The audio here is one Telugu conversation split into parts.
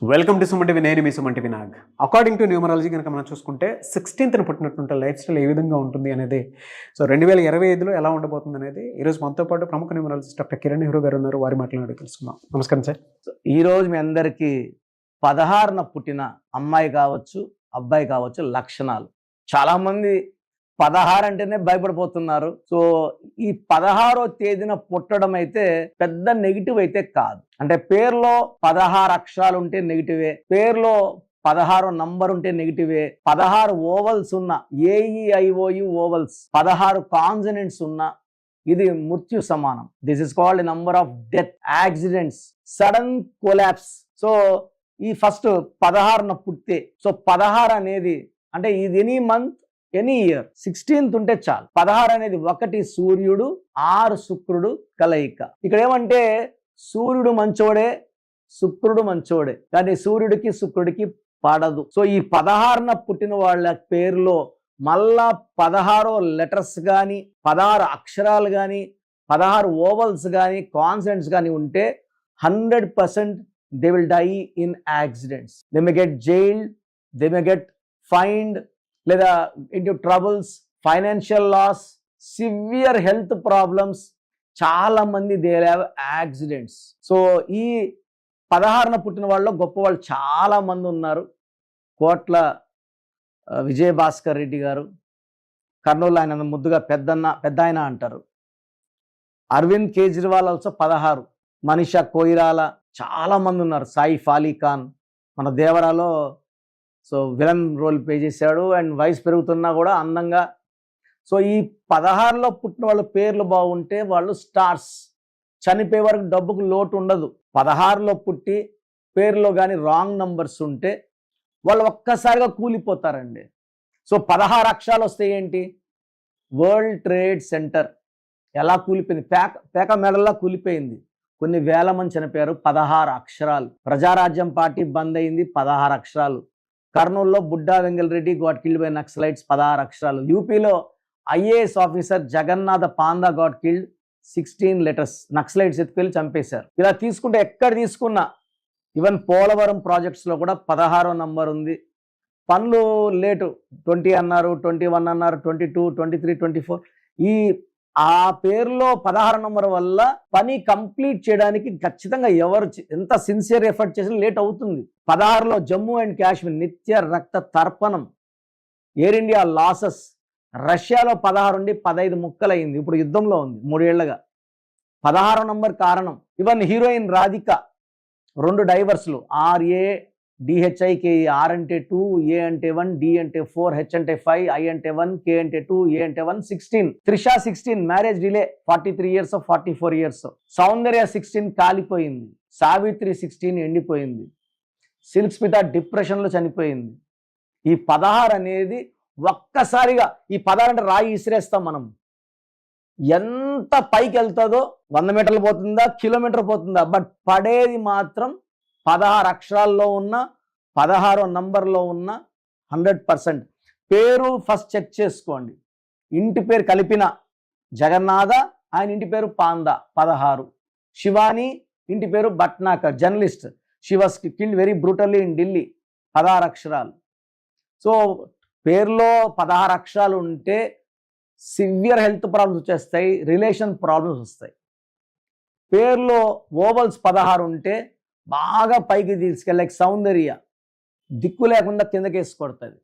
Welcome to Suman TV. నేను మీ Suman TV Nag. According to numerology కనుక మనం చూసుకుంటే 16th పుట్టినటువంటి లైఫ్ స్టైల్ ఏ విధంగా ఉంటుంది అనేది, సో 2025లో ఎలా ఉండబోతుంది అనేది ఈరోజు మనతో పాటు ప్రముఖ న్యూమరాలజిస్ట్ డాక్టర్ కిరణ్ నెహ్రూ గారు ఉన్నారు. వారి మాట్లాడి తెలుసుకుందాం. నమస్కారం సార్. ఈరోజు మీ అందరికీ 16న పుట్టిన అమ్మాయి కావచ్చు, అబ్బాయి కావచ్చు లక్షణాలు. చాలామంది 16 అంటేనే భయపడిపోతున్నారు. సో ఈ 16వ తేదీన పుట్టడం అయితే పెద్ద నెగిటివ్ అయితే కాదు. అంటే పేరులో 16 అక్షరాలు ఉంటే నెగిటివే, పేరులో 16 నంబర్ ఉంటే నెగిటివే, 16 ఓవల్స్ ఉన్న ఏఈఐఓయు ఓవల్స్, 16 కాన్సనెంట్స్ ఉన్న ఇది మృత్యు సమానం. This is called number of death, accidents, sudden collapse. So ఈ ఫస్ట్ 16న పుట్టితే, సో 16 అనేది అంటే ఇది any month any year, 16th ఉంటే చాలు. 16 అనేది 1 సూర్యుడు 6 శుక్రుడు కలయిక. ఇక్కడ ఏమంటే సూర్యుడు మంచోడే, శుక్రుడు మంచోడే, కానీ సూర్యుడికి శుక్రుడికి పడదు. సో ఈ 16న పుట్టిన వాళ్ళ పేరులో మళ్ళా 16 లెటర్స్ కానీ, 16 అక్షరాలు కానీ, 16 ఓవల్స్ కానీ, కాన్సనెంట్స్ కానీ ఉంటే 100% they will die in accidents. They may get jailed, they may get fined, లేదా into troubles, financial loss, severe health problems. చాలా మంది దే హ్యావ్ యాక్సిడెంట్స్. సో ఈ 16న పుట్టిన వాళ్ళు గొప్ప వాళ్ళు చాలా మంది ఉన్నారు. కోట్ల విజయభాస్కర్ రెడ్డి గారు, కర్నూలు ఆయన ముద్దుగా పెద్ద ఆయన అంటారు. అరవింద్ కేజ్రీవాల్ ఆల్సో 16, మనీషా కొయిరాల, చాలా మంది ఉన్నారు. సాయిఫ్ అలీ ఖాన్ మన దేవరాలో సో విలన్ రోల్ ప్లే చేశాడు. అండ్ వయసు పెరుగుతున్నా కూడా అందంగా. సో ఈ 16లో పుట్టిన వాళ్ళ పేర్లు బాగుంటే వాళ్ళు స్టార్స్. చనిపోయే వరకు డబ్బుకు లోటు ఉండదు. 16లో పుట్టి పేరులో కానీ రాంగ్ నంబర్స్ ఉంటే వాళ్ళు ఒక్కసారిగా కూలిపోతారండి. సో 16 అక్షరాలు వస్తే ఏంటి, వరల్డ్ ట్రేడ్ సెంటర్ ఎలా కూలిపోయింది, పేక మెడల్లా కూలిపోయింది. కొన్ని వేల మంది చనిపోయారు. 16 అక్షరాలు. ప్రజారాజ్యం పార్టీ బంద్ అయింది. 16 అక్షరాలు. కర్నూలులో Budda Vengal Reddy got killed by naxalites. 16 అక్షరాలు. యూపీలో IAS officer Jagannatha Panda got killed. 16 letters. Naxalites ఎత్తుకెళ్ళి చంపేశారు. ఇలా తీసుకుంటే ఎక్కడ తీసుకున్నా, ఈవెన్ పోలవరం ప్రాజెక్ట్స్లో కూడా 16వ నంబర్ ఉంది. పనులు లేటు, 20 అన్నారు, 21 అన్నారు, 22, 23, 24. ఈ ఆ పేరులో 16 నంబర్ వల్ల పని కంప్లీట్ చేయడానికి ఖచ్చితంగా ఎవరు ఎంత సిన్సియర్ ఎఫర్ట్ చేసినా లేట్ అవుతుంది. 16లో జమ్మూ అండ్ కాశ్మీర్ నిత్య రక్త తర్పణం. Air India losses. రష్యాలో 16 ఉండి 15 ముక్కలైంది. ఇప్పుడు యుద్ధంలో ఉంది 3 ఏళ్లుగా. 16 నంబర్ కారణం. Even heroine Radhika 2 డైవర్స్లు. RADHIK. R అంటే 2, A అంటే 1, D అంటే 4, H అంటే 5, I అంటే 1, K అంటే 2, A అంటే 1. 16. Trisha 16 marriage delay, 43 years, 44 years. సౌందర్య 16 కాలిపోయింది. సావిత్రి 16 ఎండిపోయింది. సిల్క్ స్మిత డిప్రెషన్లో చనిపోయింది. ఈ 16 అనేది ఒక్కసారిగా, ఈ 16 అంటే రాయి ఇసిరేస్తాం మనం. ఎంత పైకి వెళ్తుందో, 100 మీటర్లు పోతుందా, కిలోమీటర్ పోతుందా, బట్ పడేది మాత్రం 16 అక్షరాల్లో ఉన్న, 16వ నంబర్లో ఉన్న 100%. పేరు ఫస్ట్ చెక్ చేసుకోండి. ఇంటి పేరు కలిపిన జగన్నాథ, ఆయన ఇంటి పేరు పాందా 16. శివాని ఇంటి పేరు Bhatnagar, journalist. She was killed very brutally in Delhi. 16 అక్షరాలు. సో పేరులో 16 అక్షరాలు ఉంటే సివియర్ హెల్త్ ప్రాబ్లమ్స్ వచ్చేస్తాయి, రిలేషన్ ప్రాబ్లమ్స్ వస్తాయి. పేరులో ఓవల్స్ 16 ఉంటే బాగా పైకి తీసుకెళ్ళి, లైక్ సౌందర్య దిక్కు లేకుండా కిందకేసి కొడుతుంది.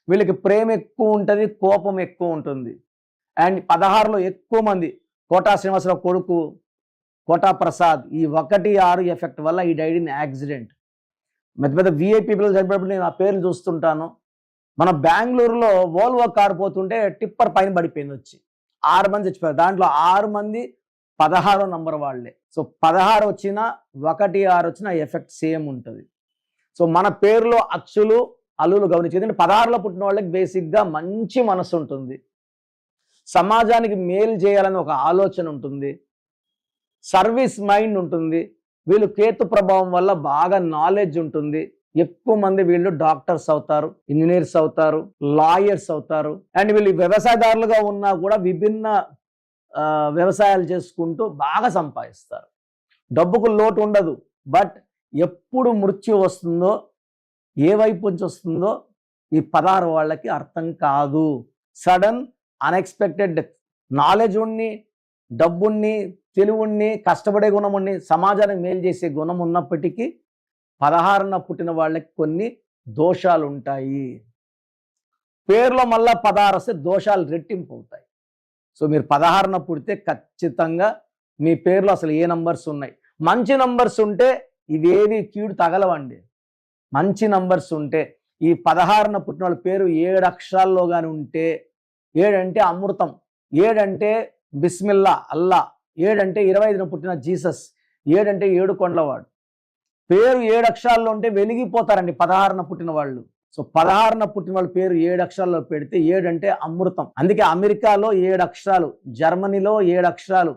వీళ్ళకి ప్రేమ ఎక్కువ ఉంటుంది, కోపం ఎక్కువ ఉంటుంది. అండ్ 16లో ఎక్కువ మంది, కోటా శ్రీనివాసరావు కొడుకు కోటా ప్రసాద్, ఈ 1-6 ఎఫెక్ట్ వల్ల ఈ డైడ్ ఇన్ యాక్సిడెంట్. పెద్ద విఐపీ పిల్లలు చనిపోయినప్పుడు నేను ఆ పేర్లు చూస్తుంటాను. మన బెంగళూరులో వోల్వో కారు పోతుంటే టిప్పర్ పైన పడిపోయింది, వచ్చి 6 మంది చచ్చిపోయారు. దాంట్లో 6 మంది 16వ నంబర్ వాళ్ళే. సో 16 వచ్చినా 1-6 వచ్చినా ఎఫెక్ట్ సేమ్ ఉంటుంది. సో మన పేరులో అచ్చులు అల్లులు గమనించి, ఎందుకంటే 16లో పుట్టిన వాళ్ళకి బేసిక్గా మంచి మనసు ఉంటుంది, సమాజానికి మేలు చేయాలని ఒక ఆలోచన ఉంటుంది, సర్వీస్ మైండ్ ఉంటుంది. వీళ్ళు కేతు ప్రభావం వల్ల బాగా నాలెడ్జ్ ఉంటుంది. ఎక్కువ మంది వీళ్ళు డాక్టర్స్ అవుతారు, ఇంజనీర్స్ అవుతారు, లాయర్స్ అవుతారు. అండ్ వీళ్ళు వ్యవసాయదారులుగా ఉన్నా కూడా విభిన్న వ్యవసాయాలు చేసుకుంటూ బాగా సంపాదిస్తారు. డబ్బుకు లోటు ఉండదు. బట్ ఎప్పుడు మృత్యు వస్తుందో, ఏ వైపు నుంచి వస్తుందో ఈ 16 వాళ్ళకి అర్థం కాదు. Sudden unexpected death. నాలెడ్జ్ ఉన్ని, డబ్బుని, తెలివుని, కష్టపడే గుణం ఉన్ని, సమాజానికి మేలు చేసే గుణం ఉన్నప్పటికీ 16న పుట్టిన వాళ్ళకి కొన్ని దోషాలు ఉంటాయి. పేరులో మళ్ళా 16 వస్తే దోషాలు రెట్టింపు అవుతాయి. సో మీరు 16న పుడితే ఖచ్చితంగా మీ పేరులో అసలు ఏ నంబర్స్ ఉన్నాయి. మంచి నంబర్స్ ఉంటే ఇవేవి కీడు తగలవండి. మంచి నంబర్స్ ఉంటే ఈ 16న పుట్టిన వాళ్ళ పేరు 7 అక్షరాల్లో కానీ ఉంటే, 7 అంటే అమృతం, 7 అంటే బిస్మిల్లా అల్లా, 7 అంటే 25న పుట్టిన జీసస్, 7 అంటే 7 కొండలవాడు. పేరు 7 అక్షరాల్లో ఉంటే వెలిగిపోతారండి 16న పుట్టిన వాళ్ళు. సో 16న పుట్టిన వాళ్ళ పేరు 7 అక్షరాల్లో పెడితే 7 అంటే అమృతం. అందుకే అమెరికాలో 7 అక్షరాలు, జర్మనీలో 7 అక్షరాలు,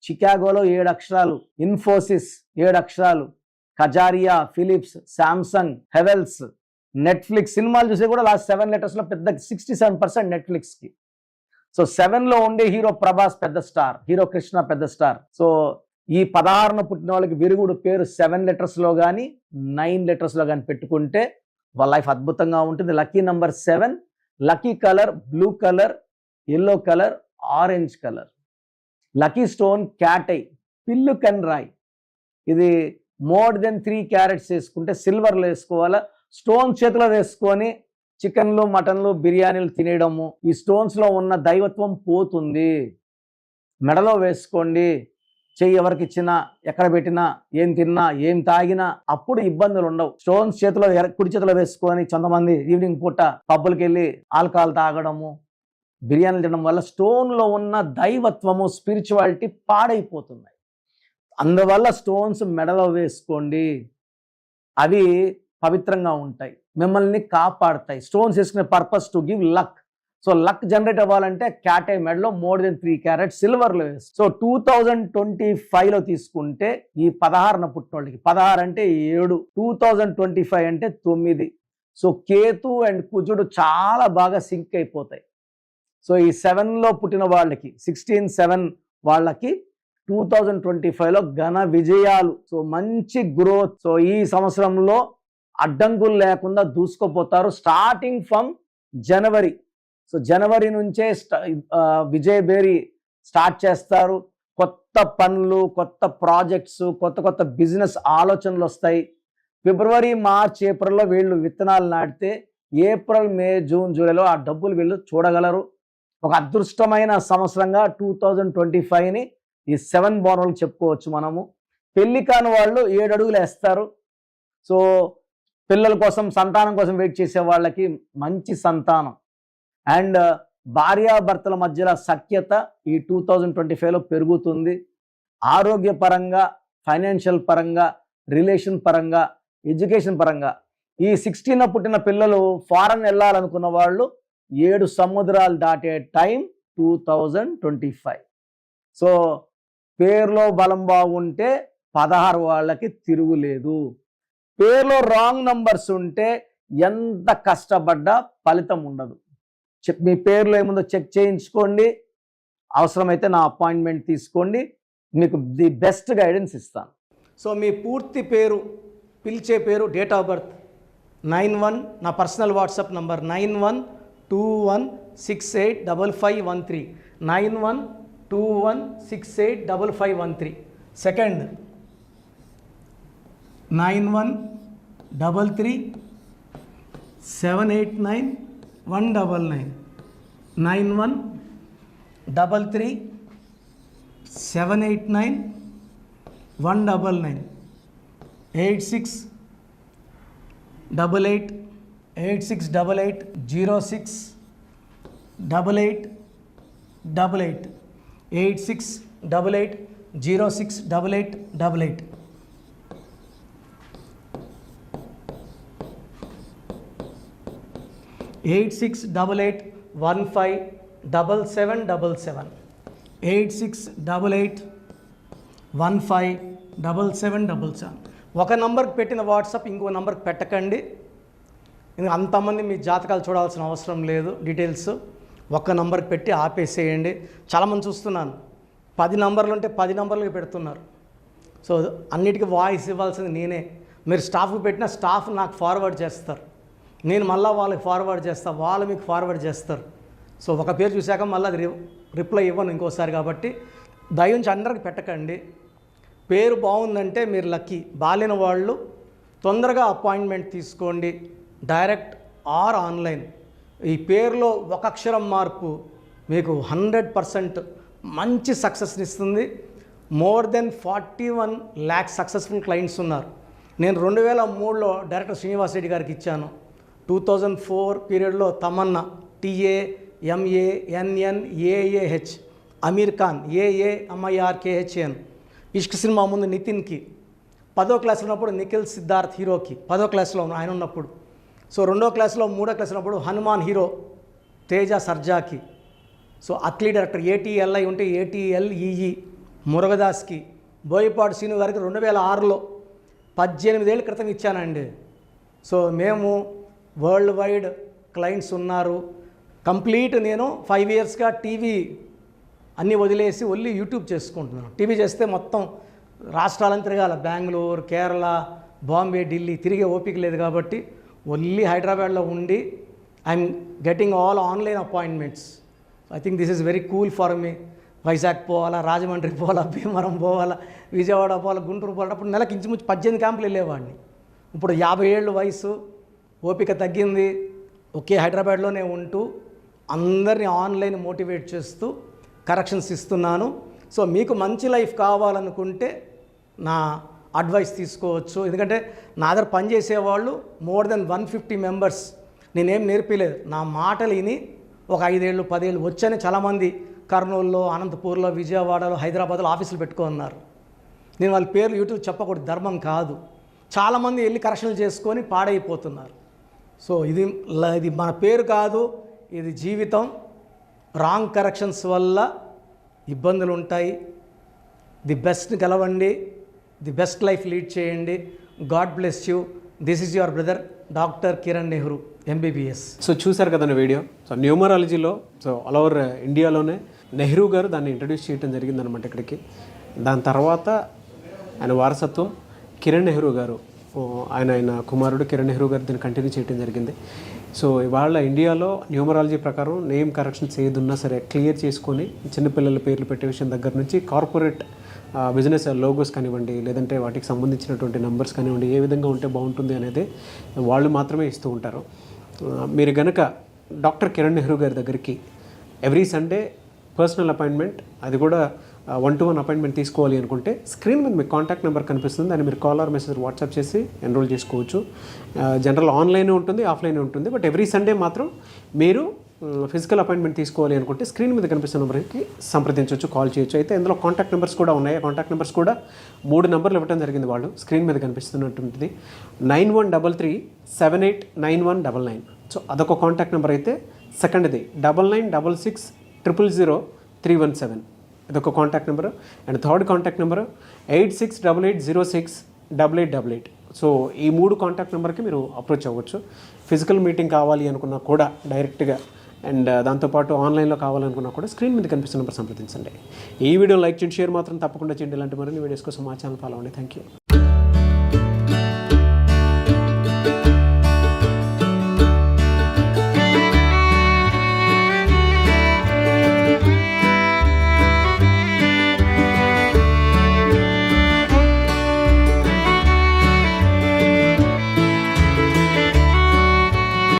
చికాగోలో 7 అక్షరాలు, ఇన్ఫోసిస్ 7 అక్షరాలు, Kajaria, Philips, Samsung, Havells, Netflix. సినిమాలు చూసే కూడా లాస్ట్ 7 లెటర్స్ లో పెద్ద 67% నెట్ఫ్లిక్స్ కి. సో 7 లో ఉండే హీరో ప్రభాస్ పెద్ద స్టార్, హీరో కృష్ణ పెద్ద స్టార్. సో ఈ 16న పుట్టిన వాళ్ళకి విరుగుడు పేరు 7 లెటర్స్ లో కానీ 9 లెటర్స్ లో కానీ పెట్టుకుంటే వాళ్ళ లైఫ్ అద్భుతంగా ఉంటుంది. Lucky number 7, lucky colour blue colour, yellow colour, orange colour. Lucky stone cat I, పిల్లు కన్ రాయ్. ఇది మోర్ దెన్ 3 క్యారెట్స్ వేసుకుంటే సిల్వర్లో వేసుకోవాలా. స్టోన్ చేతిలో వేసుకొని చికెన్లు, మటన్లు, బిర్యానీలు తినేయడము, ఈ స్టోన్స్ లో ఉన్న దైవత్వం పోతుంది. మెడలో వేసుకోండి. చెయ్యి ఎవరికి ఇచ్చినా, ఎక్కడ పెట్టినా, ఏం తిన్నా, ఏం తాగినా అప్పుడు ఇబ్బందులు ఉండవు. స్టోన్స్ చేతిలో కుడి చేతిలో వేసుకొని కొంతమంది ఈవినింగ్ పూట పబ్బులకి వెళ్ళి ఆల్కహాల్ తాగడము, బిర్యానీలు తినడం వల్ల స్టోన్ లో ఉన్న దైవత్వము, స్పిరిచువాలిటీ పాడైపోతున్నాయి. అందువల్ల స్టోన్స్ మెడలో వేసుకోండి. అవి పవిత్రంగా ఉంటాయి, మిమ్మల్ని కాపాడుతాయి. స్టోన్స్ వేసుకునే purpose to give luck. So luck generate అవ్వాలంటే క్యాట్ ఐ మెడలో మోర్ దెన్ 3 క్యారెట్స్ సిల్వర్లో వేసి. సో 2025లో తీసుకుంటే ఈ 16న పుట్టిన వాళ్ళకి 16 అంటే 7, 2025 అంటే 9. సో కేతు అండ్ కుజుడు చాలా బాగా సింక్ అయిపోతాయి. సో ఈ 7లో పుట్టిన వాళ్ళకి 16/7 వాళ్ళకి 2025లో ఘన విజయాలు. సో మంచి గ్రోత్. సో ఈ సంవత్సరంలో అడ్డంకులు లేకుండా దూసుకుపోతారు. Starting from January. సో జనవరి నుంచే విజయబేరి స్టార్ట్ చేస్తారు. కొత్త పనులు, కొత్త ప్రాజెక్ట్స్, కొత్త కొత్త బిజినెస్ ఆలోచనలు వస్తాయి. ఫిబ్రవరి, మార్చ్, ఏప్రిల్లో వీళ్ళు విత్తనాలు నాటితే ఏప్రిల్, మే, జూన్, జూలైలో ఆ డబ్బులు వీళ్ళు చూడగలరు. ఒక అదృష్టమైన సంవత్సరంగా 2025ని ఈ 7 బోర్న్ వాళ్ళకి చెప్పుకోవచ్చు మనము. పెళ్లి కాని వాళ్ళు 7 అడుగులు వేస్తారు. సో పిల్లల కోసం, సంతానం కోసం వెయిట్ చేసే వాళ్ళకి మంచి సంతానం అండ్ భార్యాభర్తల మధ్యలో సఖ్యత ఈ 2025లో పెరుగుతుంది. ఆరోగ్యపరంగా, ఫైనాన్షియల్ పరంగా, రిలేషన్ పరంగా, ఎడ్యుకేషన్ పరంగా ఈ 16న పుట్టిన పిల్లలు ఫారెన్ వెళ్ళాలనుకున్న వాళ్ళు 7 సముద్రాలు దాటే టైం 2025. సో పేరులో బలం బాగుంటే 16 వాళ్ళకి తిరుగులేదు. పేరులో రాంగ్ నంబర్స్ ఉంటే ఎంత కష్టపడ్డా ఫలితం ఉండదు. మీ పేరులో ఏముందో చెక్ చేయించుకోండి. అవసరమైతే నా అపాయింట్మెంట్ తీసుకోండి, మీకు ది బెస్ట్ గైడెన్స్ ఇస్తాను. సో మీ పూర్తి పేరు, పిలిచే పేరు, డేట్ ఆఫ్ బర్త్ 91, నా personal WhatsApp number 9121685513, 9121685513. Second 9133789199, 9133789199, 8688068888, 8688068888. Eight 8688157777, 8688157777. ఒక నంబర్కి పెట్టిన వాట్సాప్ ఇంకో నంబర్కి పెట్టకండి. అంతమంది మీ జాతకాలు చూడాల్సిన అవసరం లేదు. డీటెయిల్స్ ఒక్క నంబర్కి పెట్టి ఆపేసేయండి. చాలామంది చూస్తున్నాను 10 నంబర్లు ఉంటే 10 నంబర్లకి పెడుతున్నారు. సో అన్నిటికీ వాయిస్ ఇవ్వాల్సింది నేనే. మీరు స్టాఫ్కి పెట్టిన స్టాఫ్ నాకు ఫార్వర్డ్ చేస్తారు, నేను మళ్ళీ వాళ్ళకి ఫార్వర్డ్ చేస్తాను, వాళ్ళు మీకు ఫార్వర్డ్ చేస్తారు. సో ఒక పేరు చూశాక మళ్ళీ అది రిప్లై ఇవ్వను ఇంకోసారి. కాబట్టి దయించి అందరికి పెట్టకండి. పేరు బాగుందంటే మీరు లక్కీ. బాలేని వాళ్ళు తొందరగా అపాయింట్మెంట్ తీసుకోండి, డైరెక్ట్ ఆర్ ఆన్లైన్. ఈ పేరులో ఒక అక్షరం మార్పు మీకు 100% మంచి సక్సెస్ని ఇస్తుంది. More than 41 lakh successful clients ఉన్నారు. నేను 2003లో డైరెక్టర్ శ్రీనివాస్ రెడ్డి గారికి ఇచ్చాను. 2004 పీరియడ్లో తమన్నా TAMANNAAH, అమీర్ ఖాన్ AAMIRKHN, ఇష్క్ సినిమా ముందు నితిన్కి, 10వ క్లాస్లో ఉన్నప్పుడు నిఖిల్ సిద్ధార్థ్ హీరోకి, 10వ క్లాస్లో ఆయన ఉన్నప్పుడు. సో 2వ క్లాస్లో 3వ క్లాస్ ఉన్నప్పుడు హనుమాన్ హీరో తేజ సర్జాకి. సో అథ్లీట్ డైరెక్టర్ ATLI ఉంటే ATLEE మురుగదాస్కి, బోయపాటి శ్రీను గారికి 2006లో 18 ఏళ్ళ క్రితం ఇచ్చానండి. సో మేము వరల్డ్ వైడ్ క్లయింట్స్ ఉన్నారు. కంప్లీట్ నేను 5 ఇయర్స్గా టీవీ అన్నీ వదిలేసి ఓన్లీ యూట్యూబ్ చేసుకుంటున్నాను. టీవీ చేస్తే మొత్తం రాష్ట్రాలను తిరగాల, బెంగళూరు, కేరళ, బాంబే, ఢిల్లీ తిరిగే ఓపిక లేదు. కాబట్టి ఓన్లీ హైదరాబాద్లో ఉండి I'm getting all online appointments. I think this is very cool for me. Vizag పోవాలా, రాజమండ్రి పోవాలా, భీమవరం పోవాలా, విజయవాడ పోవాలా, గుంటూరు పోవాలా. అప్పుడు నెలకు ఇంచుమించు 18 క్యాంపులు వెళ్ళేవాడిని. ఇప్పుడు 50 ఏళ్ళు వయసు, ఓపిక తగ్గింది. ఒకే హైదరాబాద్లోనే ఉంటూ అందరినీ ఆన్లైన్ మోటివేట్ చేస్తూ కరెక్షన్స్ ఇస్తున్నాను. సో మీకు మంచి లైఫ్ కావాలనుకుంటే నా అడ్వైస్ తీసుకోవచ్చు. ఎందుకంటే నా దగ్గర పనిచేసేవాళ్ళు మోర్ దెన్ 150 మెంబర్స్. నేనేం నేర్పిలేదు, నా మాటలు విని ఒక 5 ఏళ్ళు 10 ఏళ్ళు వచ్చని చాలామంది కర్నూలులో, అనంతపూర్లో, విజయవాడలో, హైదరాబాద్లో ఆఫీసులు పెట్టుకున్నారు. నేను వాళ్ళ పేర్లు యూట్యూబ్ చెప్పకూడదు, ధర్మం కాదు. చాలామంది వెళ్ళి కరెక్షన్లు చేసుకొని పాడైపోతున్నారు. సో ఇది మన పేరు కాదు, ఇది జీవితం. రాంగ్ కరెక్షన్స్ వల్ల ఇబ్బందులు ఉంటాయి. ది బెస్ట్ గెలవండి, ది బెస్ట్ లైఫ్ లీడ్ చేయండి. God bless you. This is your brother doctor Kiran Nehru MBBS. So చూశారు కదండి వీడియో. సో న్యూమరాలజీలో సో ఆల్ ఓవర్ ఇండియాలోనే నెహ్రూ గారు దాన్ని ఇంట్రడ్యూస్ చేయడం జరిగిందనమాట ఇక్కడికి. దాని తర్వాత ఆయన వారసత్వం కిరణ్ నెహ్రూ గారు, ఆయన కుమారుడు కిరణ్ నెహ్రూ గారు దీన్ని కంటిన్యూ చేయడం జరిగింది. సో ఇవాళ ఇండియాలో న్యూమరాలజీ ప్రకారం నేమ్ కరెక్షన్స్ ఏదున్నా సరే క్లియర్ చేసుకొని చిన్నపిల్లల పేర్లు పెట్టే విషయం దగ్గర నుంచి కార్పొరేట్ బిజినెస్ లోగోస్ కానివ్వండి, లేదంటే వాటికి సంబంధించినటువంటి నెంబర్స్ కానివ్వండి, ఏ విధంగా ఉంటే బాగుంటుంది అనేది వాళ్ళు మాత్రమే ఇస్తూ ఉంటారు. మీరు గనక డాక్టర్ కిరణ్ నెహ్రూ గారి దగ్గరికి ఎవ్రీ సండే పర్సనల్ అపాయింట్మెంట్, అది కూడా 1-to-1 అపాయింట్మెంట్ తీసుకోవాలి అనుకుంటే స్క్రీన్ మీద మీకు కాంటాక్ట్ నెంబర్ కనిపిస్తుంది. దాన్ని మీరు కాల్ ఆర్ మెసేజ్ వాట్సాప్ చేసి ఎన్రోల్ చేసుకోవచ్చు. జనరల్ ఆన్లైన్ ఉంటుంది, ఆఫ్లైన్ ఉంటుంది. బట్ ఎవ్రీ సండే మాత్రం మీరు ఫిజికల్ అపాయింట్మెంట్ తీసుకోవాలి అనుకుంటే స్క్రీన్ మీద కనిపిస్తున్న నెంబర్కి సంప్రదించవచ్చు, కాల్ చేయొచ్చు. అయితే ఇందులో కాంటాక్ట్ నెంబర్స్ కూడా ఉన్నాయి. కాంటాక్ట్ నెంబర్స్ కూడా 3 నెంబర్లు ఇవ్వడం జరిగింది. వాళ్ళు స్క్రీన్ మీద కనిపిస్తున్నటువంటిది 9133789199. సో అదొక కాంటాక్ట్ నెంబర్. అయితే సెకండ్ది 9966000317, ఇదొక contact number. And third contact number 8688068888. So ఈ 3 కాంటాక్ట్ నెంబర్కి మీరు అప్రోచ్ అవ్వచ్చు. ఫిజికల్ మీటింగ్ కావాలి అనుకున్నా కూడా డైరెక్ట్గా, అండ్ దాంతోపాటు ఆన్లైన్లో కావాలనుకున్నా కూడా స్క్రీన్ మీద కనిపిస్తున్న నెంబర్ సంప్రదించండి. ఈ వీడియో లైక్ చేయండి, షేర్ మాత్రం తప్పకుండా చేయండి. ఇలాంటి మరిన్ని వీడియోస్ కోసం మా ఛానల్ ఫాలో అవ్వండి. Thank you.